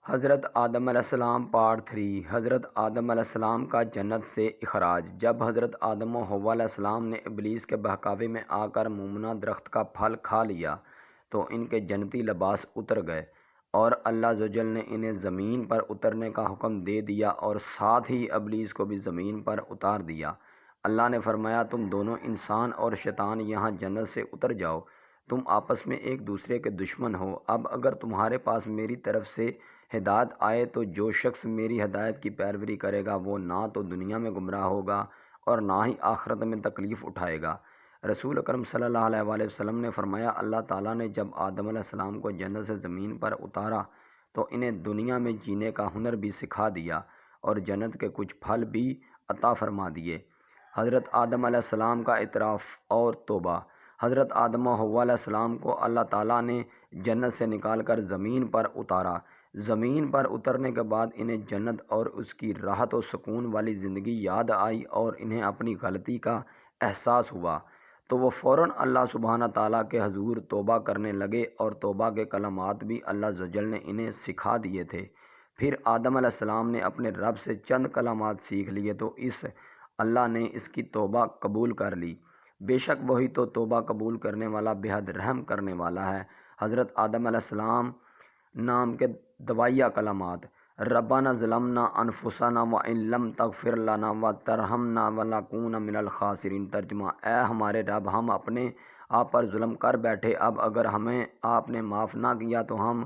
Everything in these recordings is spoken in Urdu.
حضرت آدم علیہ السلام پارٹ 3۔ حضرت آدم علیہ السلام کا جنت سے اخراج۔ جب حضرت آدم و حوا علیہ السلام نے ابلیس کے بہکاوے میں آ کر ممنوع درخت کا پھل کھا لیا تو ان کے جنتی لباس اتر گئے اور اللہ عز و جل نے انہیں زمین پر اترنے کا حکم دے دیا اور ساتھ ہی ابلیس کو بھی زمین پر اتار دیا۔ اللہ نے فرمایا، تم دونوں انسان اور شیطان یہاں جنت سے اتر جاؤ، تم آپس میں ایک دوسرے کے دشمن ہو۔ اب اگر تمہارے پاس میری طرف سے ہدایت آئے تو جو شخص میری ہدایت کی پیروی کرے گا وہ نہ تو دنیا میں گمراہ ہوگا اور نہ ہی آخرت میں تکلیف اٹھائے گا۔ رسول اکرم صلی اللہ علیہ وآلہ وسلم نے فرمایا، اللہ تعالیٰ نے جب آدم علیہ السلام کو جنت سے زمین پر اتارا تو انہیں دنیا میں جینے کا ہنر بھی سکھا دیا اور جنت کے کچھ پھل بھی عطا فرما دیے۔ حضرت آدم علیہ السلام کا اعتراف اور توبہ۔ حضرت آدم و حوا علیہ السلام کو اللہ تعالیٰ نے جنت سے نکال کر زمین پر اتارا۔ زمین پر اترنے کے بعد انہیں جنت اور اس کی راحت و سکون والی زندگی یاد آئی اور انہیں اپنی غلطی کا احساس ہوا تو وہ فوراً اللہ سبحانہ تعالیٰ کے حضور توبہ کرنے لگے اور توبہ کے کلمات بھی اللہ عز و جل نے انہیں سکھا دیے تھے۔ پھر آدم علیہ السلام نے اپنے رب سے چند کلمات سیکھ لیے تو اللہ نے اس کی توبہ قبول کر لی۔ بے شک وہی تو توبہ قبول کرنے والا بے حد رحم کرنے والا ہے۔ حضرت آدم علیہ السلام نام کے دوائیہ کلمات: ربنا ظلمنا انفسنا وان لم تغفر لنا وترحمنا لنکونن من الخاسرین۔ ترجمہ: اے ہمارے رب، ہم اپنے آپ پر ظلم کر بیٹھے، اب اگر ہمیں آپ نے معاف نہ کیا تو ہم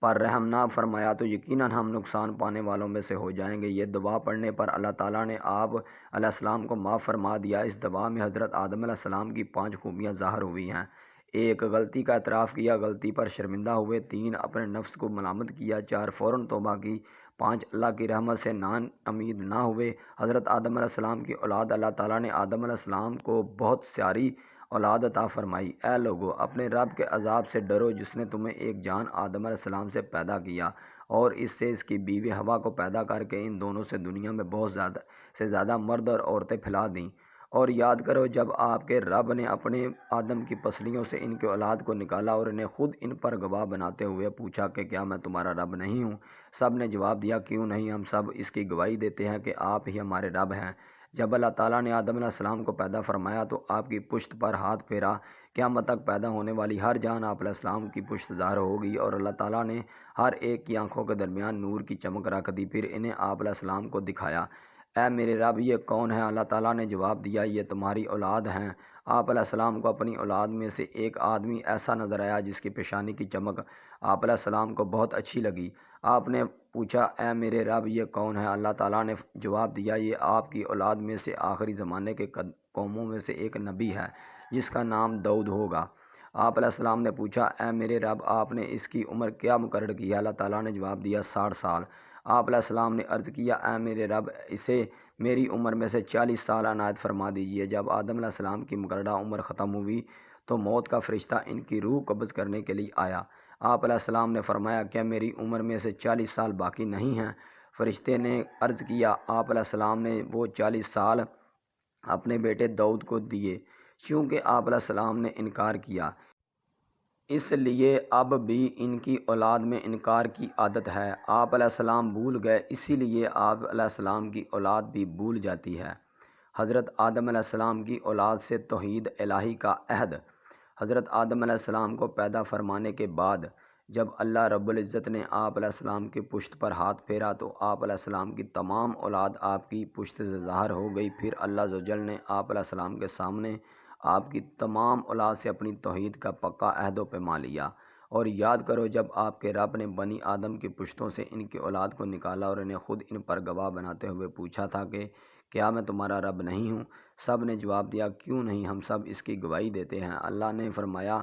پر رحم نہ فرمایا تو یقیناً ہم نقصان پانے والوں میں سے ہو جائیں گے۔ یہ دعا پڑھنے پر اللہ تعالیٰ نے آپ علیہ السلام کو معاف فرما دیا۔ اس دعا میں حضرت آدم علیہ السلام کی 5 خوبیاں ظاہر ہوئی ہیں۔ 1. غلطی کا اعتراف کیا، غلطی پر شرمندہ ہوئے۔ 3. اپنے نفس کو ملامت کیا۔ 4. فوراً توبہ کی۔ 5. اللہ کی رحمت سے نا امید نہ ہوئے۔ حضرت آدم علیہ السلام کی اولاد: اللہ تعالیٰ نے آدم علیہ السلام کو بہت ساری اولاد عطا فرمائی۔ اے لوگو، اپنے رب کے عذاب سے ڈرو جس نے تمہیں ایک جان آدم علیہ السلام سے پیدا کیا اور اس سے اس کی بیوی حوا کو پیدا کر کے ان دونوں سے دنیا میں بہت زیادہ مرد اور عورتیں پھیلا دیں۔ اور یاد کرو جب آپ کے رب نے اپنے آدم کی پسلیوں سے ان کے اولاد کو نکالا اور انہیں خود ان پر گواہ بناتے ہوئے پوچھا کہ کیا میں تمہارا رب نہیں ہوں؟ سب نے جواب دیا، کیوں نہیں، ہم سب اس کی گواہی دیتے ہیں کہ آپ ہی ہمارے رب ہیں۔ جب اللہ تعالیٰ نے آدم علیہ السلام کو پیدا فرمایا تو آپ کی پشت پر ہاتھ پھیرا۔ قیامت تک پیدا ہونے والی ہر جان آپ علیہ السلام کی پشت ظاہر ہوگی اور اللہ تعالیٰ نے ہر ایک کی آنکھوں کے درمیان نور کی چمک رکھ دی۔ پھر انہیں آپ علیہ السلام کو دکھایا۔ اے میرے رب، یہ کون ہے؟ اللہ تعالیٰ نے جواب دیا، یہ تمہاری اولاد ہیں۔ آپ علیہ السلام کو اپنی اولاد میں سے ایک آدمی ایسا نظر آیا جس کی پیشانی کی چمک آپ علیہ السلام کو بہت اچھی لگی۔ آپ نے پوچھا، اے میرے رب، یہ کون ہے؟ اللہ تعالیٰ نے جواب دیا، یہ آپ کی اولاد میں سے آخری زمانے کے قوموں میں سے ایک نبی ہے جس کا نام داؤد ہوگا۔ آپ علیہ السلام نے پوچھا، اے میرے رب، آپ نے اس کی عمر کیا مقرر کی ہے؟ اللہ تعالیٰ نے جواب دیا، 60 سال۔ آپ علیہ السلام نے عرض کیا، اے میرے رب، اسے میری عمر میں سے 40 سال عنایت فرما دیجیے۔ جب آدم علیہ السلام کی مقررہ عمر ختم ہوئی تو موت کا فرشتہ ان کی روح قبض کرنے کے لیے آیا۔ آپ علیہ السلام نے فرمایا، کیا میری عمر میں سے 40 سال باقی نہیں ہیں؟ فرشتے نے عرض کیا، آپ علیہ السلام نے وہ 40 سال اپنے بیٹے داؤد کو دیے۔ چونکہ آپ علیہ السلام نے انکار کیا اس لیے اب بھی ان کی اولاد میں انکار کی عادت ہے۔ آپ علیہ السلام بھول گئے اسی لیے آپ علیہ السلام کی اولاد بھی بھول جاتی ہے۔ حضرت آدم علیہ السلام کی اولاد سے توحید الہی کا عہد۔ حضرت آدم علیہ السلام کو پیدا فرمانے کے بعد جب اللہ رب العزت نے آپ علیہ السلام کی پشت پر ہاتھ پھیرا تو آپ علیہ السلام کی تمام اولاد آپ کی پشت سے ظاہر ہو گئی۔ پھر اللہ عز و جل نے آپ علیہ السلام کے سامنے آپ کی تمام اولاد سے اپنی توحید کا پکا عہد و پیمان لیا۔ اور یاد کرو جب آپ کے رب نے بنی آدم کی پشتوں سے ان کی اولاد کو نکالا اور انہیں خود ان پر گواہ بناتے ہوئے پوچھا تھا کہ کیا میں تمہارا رب نہیں ہوں؟ سب نے جواب دیا، کیوں نہیں، ہم سب اس کی گواہی دیتے ہیں۔ اللہ نے فرمایا،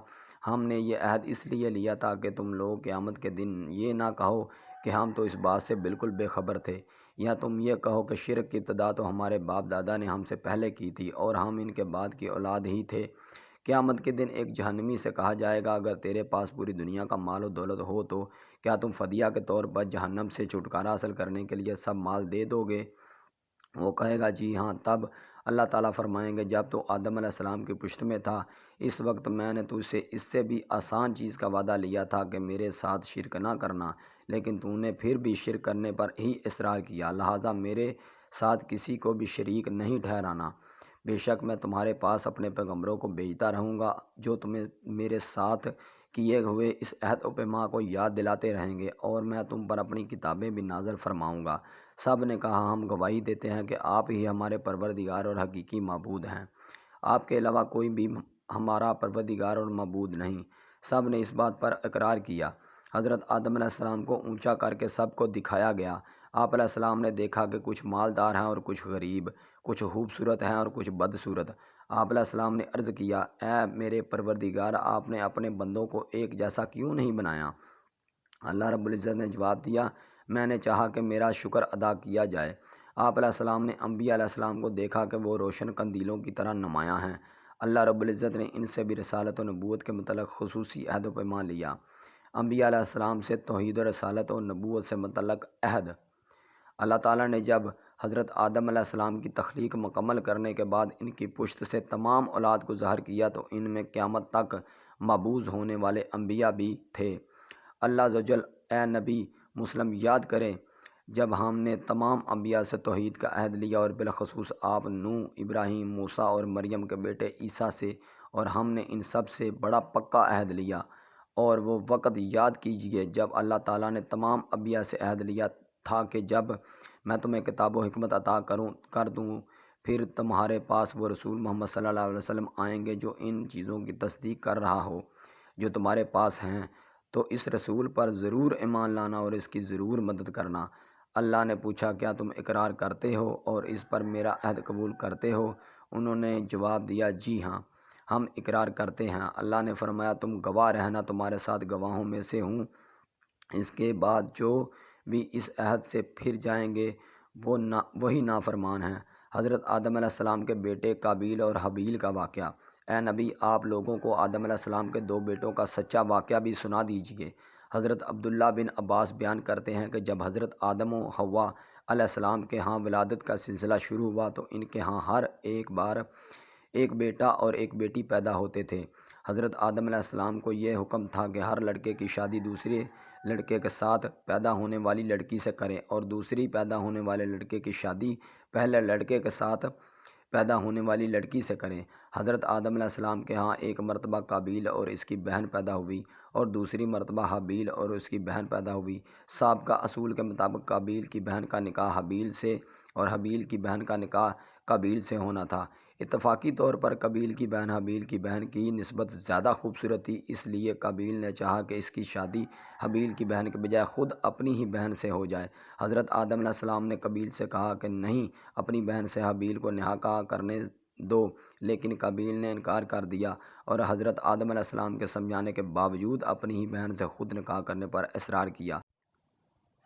ہم نے یہ عہد اس لیے لیا تاکہ تم لوگ قیامت کے دن یہ نہ کہو کہ ہم تو اس بات سے بالکل بے خبر تھے، یا تم یہ کہو کہ شرک کی ابتدا تو ہمارے باپ دادا نے ہم سے پہلے کی تھی اور ہم ان کے بعد کی اولاد ہی تھے۔ قیامت کے دن ایک جہنمی سے کہا جائے گا، اگر تیرے پاس پوری دنیا کا مال و دولت ہو تو کیا تم فدیہ کے طور پر جہنم سے چھٹکارا حاصل کرنے کے لیے سب مال دے دو گے؟ وہ کہے گا، جی ہاں۔ تب اللہ تعالیٰ فرمائیں گے جب تو آدم علیہ السلام کی پشت میں تھا اس وقت میں نے تجھ سے اس سے بھی آسان چیز کا وعدہ لیا تھا کہ میرے ساتھ شرک نہ کرنا، لیکن تو نے پھر بھی شرک کرنے پر ہی اصرار کیا، لہٰذا میرے ساتھ کسی کو بھی شریک نہیں ٹھہرانا۔ بے شک میں تمہارے پاس اپنے پیغمبروں کو بھیجتا رہوں گا جو تمہیں میرے ساتھ کیے ہوئے اس عہد و پیمان کو یاد دلاتے رہیں گے، اور میں تم پر اپنی کتابیں بھی نازل فرماؤں گا۔ سب نے کہا ہم گواہی دیتے ہیں کہ آپ ہی ہمارے پروردگار اور حقیقی معبود ہیں، آپ کے علاوہ کوئی بھی ہمارا پروردگار اور معبود نہیں۔ سب نے اس بات پر اقرار کیا۔ حضرت آدم علیہ السلام کو اونچا کر کے سب کو دکھایا گیا۔ آپ علیہ السلام نے دیکھا کہ کچھ مالدار ہیں اور کچھ غریب، کچھ خوبصورت ہیں اور کچھ بدصورت۔ آپ علیہ السلام نے عرض کیا، اے میرے پروردگار، آپ نے اپنے بندوں کو ایک جیسا کیوں نہیں بنایا؟ اللہ رب العزت نے جواب دیا، میں نے چاہا کہ میرا شکر ادا کیا جائے۔ آپ علیہ السلام نے انبیاء علیہ السلام کو دیکھا کہ وہ روشن قندیلوں کی طرح نمایاں ہیں۔ اللہ رب العزت نے ان سے بھی رسالت و نبوت کے متعلق خصوصی عہد و پیمان لیا۔ انبیاء علیہ السلام سے توحید و رسالت و نبوت سے متعلق عہد۔ اللہ تعالیٰ نے جب حضرت آدم علیہ السلام کی تخلیق مکمل کرنے کے بعد ان کی پشت سے تمام اولاد کو ظاہر کیا تو ان میں قیامت تک مبعوث ہونے والے انبیاء بھی تھے۔ اللہ عز و جل اے نبی مسلم یاد کریں جب ہم نے تمام انبیاء سے توحید کا عہد لیا اور بالخصوص آپ نوح، ابراہیم، موسیٰ اور مریم کے بیٹے عیسیٰ سے، اور ہم نے ان سب سے بڑا پکا عہد لیا۔ اور وہ وقت یاد کیجئے جب اللہ تعالیٰ نے تمام انبیاء سے عہد لیا تھا کہ جب میں تمہیں کتاب و حکمت عطا کر دوں پھر تمہارے پاس وہ رسول محمد صلی اللہ علیہ وسلم آئیں گے جو ان چیزوں کی تصدیق کر رہا ہو جو تمہارے پاس ہیں، تو اس رسول پر ضرور ایمان لانا اور اس کی ضرور مدد کرنا۔ اللہ نے پوچھا کیا تم اقرار کرتے ہو اور اس پر میرا عہد قبول کرتے ہو؟ انہوں نے جواب دیا جی ہاں، ہم اقرار کرتے ہیں۔ اللہ نے فرمایا تم گواہ رہنا، تمہارے ساتھ گواہوں میں سے ہوں۔ اس کے بعد جو بھی اس عہد سے پھر جائیں گے وہی نافرمان ہیں۔ حضرت آدم علیہ السلام کے بیٹے قابیل اور حابیل کا واقعہ۔ اے نبی آپ لوگوں کو آدم علیہ السلام کے دو بیٹوں کا سچا واقعہ بھی سنا دیجیے۔ حضرت عبداللہ بن عباس بیان کرتے ہیں کہ جب حضرت آدم و حوا علیہ السلام کے ہاں ولادت کا سلسلہ شروع ہوا تو ان کے ہاں ہر ایک بار ایک بیٹا اور ایک بیٹی پیدا ہوتے تھے۔ حضرت آدم علیہ السلام کو یہ حکم تھا کہ ہر لڑکے کی شادی دوسرے لڑکے کے ساتھ پیدا ہونے والی لڑکی سے کریں اور دوسری پیدا ہونے والے لڑکے کی شادی پہلے لڑکے کے ساتھ پیدا ہونے والی لڑکی سے کریں۔ حضرت آدم علیہ السلام کے ہاں ایک مرتبہ قابیل اور اس کی بہن پیدا ہوئی اور دوسری مرتبہ حابیل اور اس کی بہن پیدا ہوئی۔ سابقہ اصول کے مطابق قابیل کی بہن کا نکاح حابیل سے اور حابیل کی بہن کا نکاح قابیل سے ہونا تھا۔ اتفاقی طور پر قابیل کی بہن حابیل کی بہن کی نسبت زیادہ خوبصورت تھی، اس لیے قابیل نے چاہا کہ اس کی شادی حابیل کی بہن کے بجائے خود اپنی ہی بہن سے ہو جائے۔ حضرت آدم علیہ السلام نے قابیل سے کہا کہ نہیں، اپنی بہن سے حابیل کو نکاح کرنے دو، لیکن قابیل نے انکار کر دیا اور حضرت آدم علیہ السلام کے سمجھانے کے باوجود اپنی ہی بہن سے خود نکاح کرنے پر اصرار کیا۔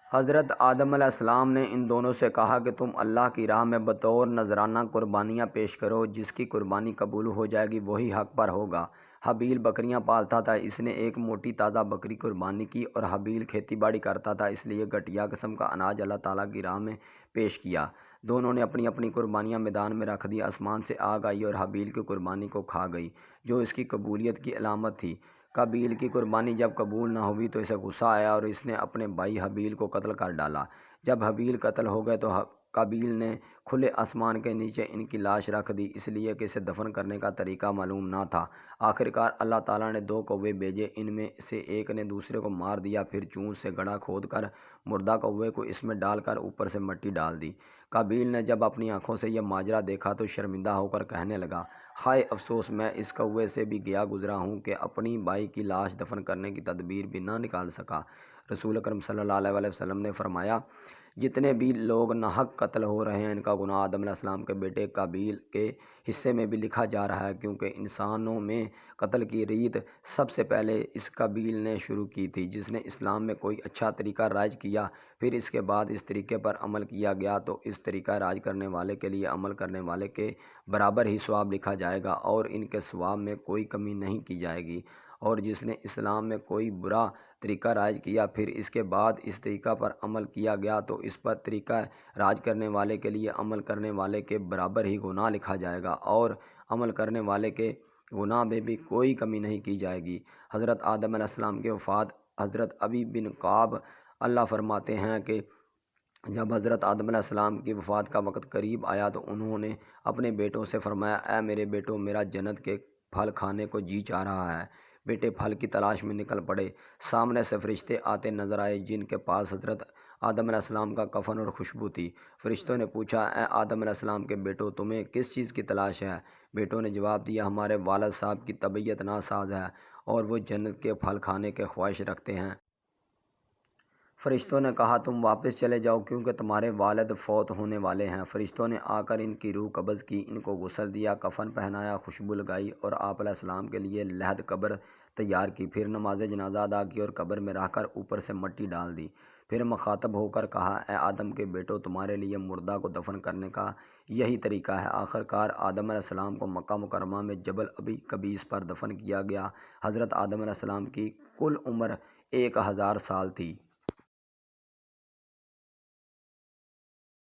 حضرت آدم علیہ السلام نے ان دونوں سے کہا کہ تم اللہ کی راہ میں بطور نذرانہ قربانیاں پیش کرو، جس کی قربانی قبول ہو جائے گی وہی حق پر ہوگا۔ حابیل بکریاں پالتا تھا، اس نے ایک موٹی تازہ بکری قربانی کی، اور حابیل کھیتی باڑی کرتا تھا، اس لیے گھٹیا قسم کا اناج اللہ تعالیٰ کی راہ میں پیش کیا۔ دونوں نے اپنی اپنی قربانیاں میدان میں رکھ دی، آسمان سے آگ آئی اور حابیل کی قربانی کو کھا گئی، جو اس کی قبولیت کی علامت تھی۔ قابیل کی قربانی جب قبول نہ ہوئی تو اسے غصہ آیا اور اس نے اپنے بھائی حابیل کو قتل کر ڈالا۔ جب حابیل قتل ہو گئے تو قابیل نے کھلے آسمان کے نیچے ان کی لاش رکھ دی، اس لیے کہ اسے دفن کرنے کا طریقہ معلوم نہ تھا۔ آخرکار اللہ تعالیٰ نے دو کوے بھیجے، ان میں سے ایک نے دوسرے کو مار دیا، پھر چونچ سے گڑھا کھود کر مردہ کوے کو اس میں ڈال کر اوپر سے مٹی ڈال دی۔ قابیل نے جب اپنی آنکھوں سے یہ ماجرا دیکھا تو شرمندہ ہو کر کہنے لگا، ہائے افسوس، میں اس کوے سے بھی گیا گزرا ہوں کہ اپنی بھائی کی لاش دفن کرنے کی تدبیر بھی نہ نکال سکا۔ رسول اکرم صلی اللہ علیہ وسلم نے فرمایا، جتنے بھی لوگ ناحق قتل ہو رہے ہیں ان کا گناہ آدم علیہ السلام کے بیٹے قابیل کے حصے میں بھی لکھا جا رہا ہے، کیونکہ انسانوں میں قتل کی ریت سب سے پہلے اس قابیل نے شروع کی تھی، جس نے اسلام میں کوئی اچھا طریقہ رائج کیا، پھر اس کے بعد اس طریقے پر عمل کیا گیا تو اس طریقہ رائج کرنے والے کے لیے عمل کرنے والے کے برابر ہی ثواب لکھا جائے گا اور ان کے ثواب میں کوئی کمی نہیں کی جائے گی۔ اور جس نے اسلام میں کوئی برا طریقہ رائج کیا، پھر اس کے بعد اس طریقہ پر عمل کیا گیا تو اس پر طریقہ راج کرنے والے کے لیے عمل کرنے والے کے برابر ہی گناہ لکھا جائے گا، اور عمل کرنے والے کے گناہ میں بھی کوئی کمی نہیں کی جائے گی۔ حضرت آدم علیہ السلام کی وفات۔ حضرت ابی بن کعب اللہ فرماتے ہیں کہ جب حضرت آدم علیہ السلام کی وفات کا وقت قریب آیا تو انہوں نے اپنے بیٹوں سے فرمایا، اے میرے بیٹوں، میرا جنت کے پھل کھانے کو جی چاہ رہا ہے۔ بیٹے پھل کی تلاش میں نکل پڑے۔ سامنے سے فرشتے آتے نظر آئے جن کے پاس حضرت آدم علیہ السلام کا کفن اور خوشبو تھی۔ فرشتوں نے پوچھا، اے آدم علیہ السلام کے بیٹوں، تمہیں کس چیز کی تلاش ہے؟ بیٹوں نے جواب دیا، ہمارے والد صاحب کی طبیعت ناساز ہے اور وہ جنت کے پھل کھانے کے خواہش رکھتے ہیں۔ فرشتوں نے کہا، تم واپس چلے جاؤ کیونکہ تمہارے والد فوت ہونے والے ہیں۔ فرشتوں نے آ کر ان کی روح قبض کی، ان کو غسل دیا، کفن پہنایا، خوشبو لگائی اور آپ علیہ السلام کے لیے لحد قبر تیار کی، پھر نماز جنازہ ادا کی اور قبر میں رکھ کر اوپر سے مٹی ڈال دی۔ پھر مخاطب ہو کر کہا، اے آدم کے بیٹو، تمہارے لیے مردہ کو دفن کرنے کا یہی طریقہ ہے۔ آخر کار آدم علیہ السلام کو مکہ مکرمہ میں جبل ابی قبیس پر دفن کیا گیا۔ حضرت آدم علیہ السلام کی کل عمر 1000 سال تھی۔